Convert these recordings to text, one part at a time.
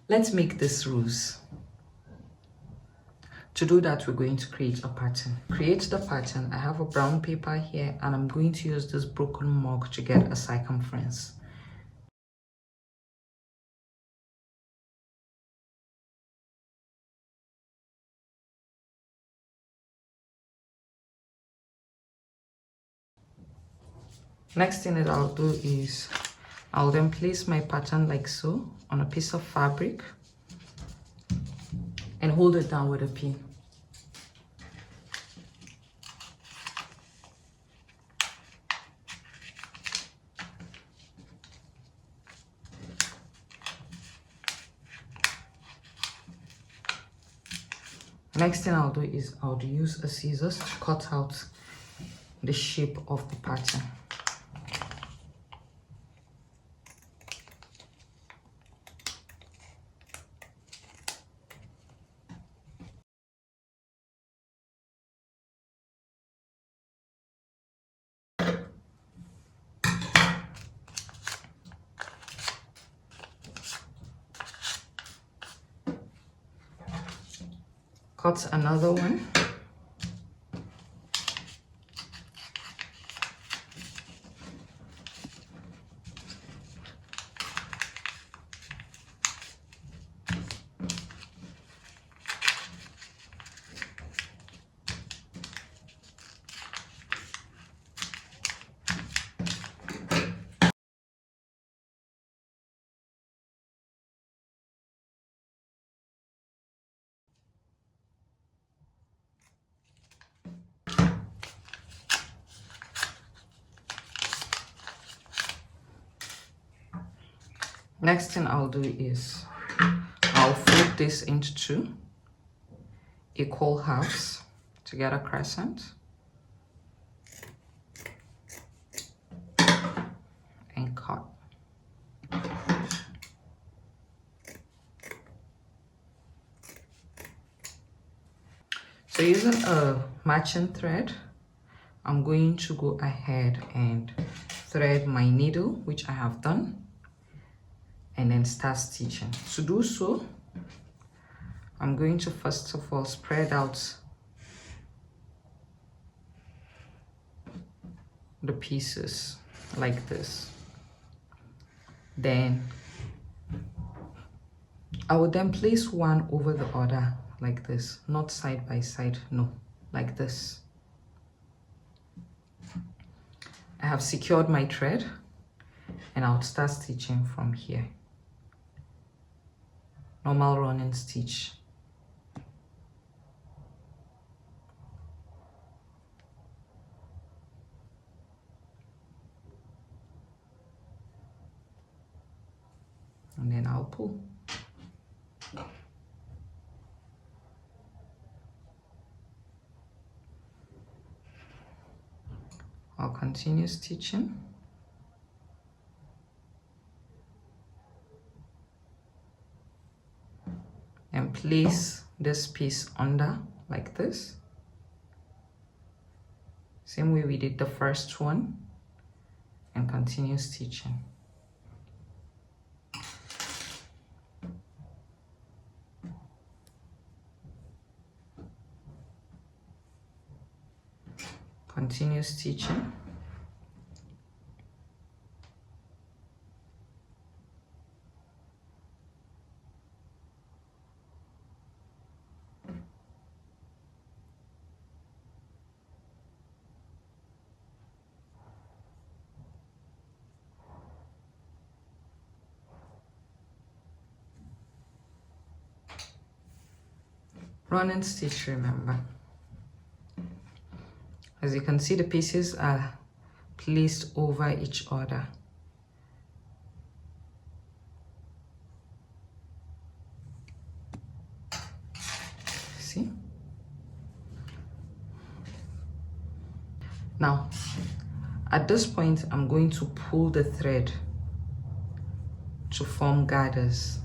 Let's make this rose. To do that, we're going to create a pattern. Create the pattern. I have a brown paper here and I'm going to use this broken mug to get a circumference. Next thing that I'll do is I'll then place my pattern like so on a piece of fabric and hold it down with a pin. Next thing I'll do is I'll use a scissors to cut out the shape of the pattern. Cut another one. Next thing I'll do is I'll fold this into two equal halves to get a crescent and cut. So using a matching thread, I'm going to go ahead and thread my needle, which I have done, and then start stitching. To do so, I'm going to first of all spread out the pieces like this. Then I will then place one over the other like this, not side by side, no, like this. I have secured my thread and I'll start stitching from here. Normal running stitch. And then I'll pull. I'll continue stitching. And place this piece under like this. Same way we did the first one, and continue stitching. Continue stitching. Running stitch, remember. As you can see, the pieces are placed over each other. See? Now, at this point, I'm going to pull the thread to form gathers.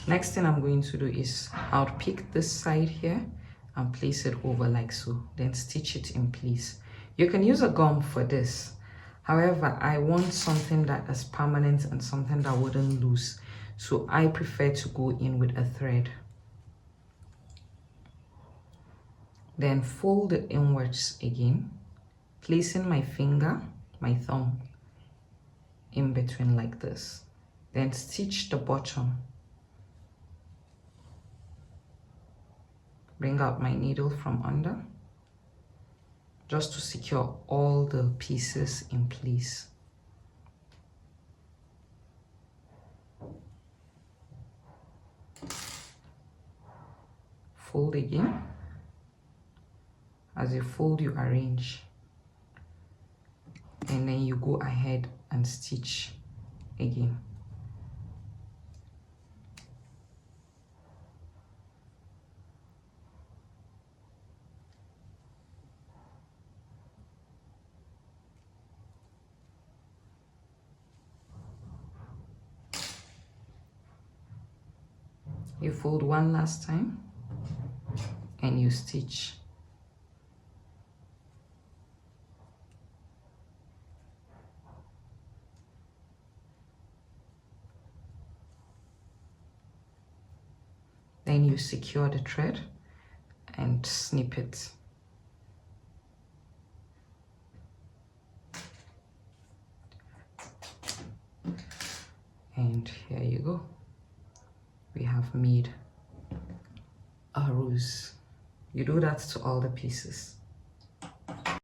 Next thing I'm going to do is I'll pick this side here and place it over like so, then stitch it in place. You can use a gum for this. However, I want something that is permanent and something that wouldn't lose. So I prefer to go in with a thread. Then fold it inwards again, placing my finger, my thumb, in between like this. Then stitch the bottom. Bring out my needle from under, just to secure all the pieces in place. Fold again. As you fold, you arrange. And then you go ahead and stitch again. You fold one last time and you stitch. Then you secure the thread and snip it. And here you go. We have made a rose. You do that to all the pieces.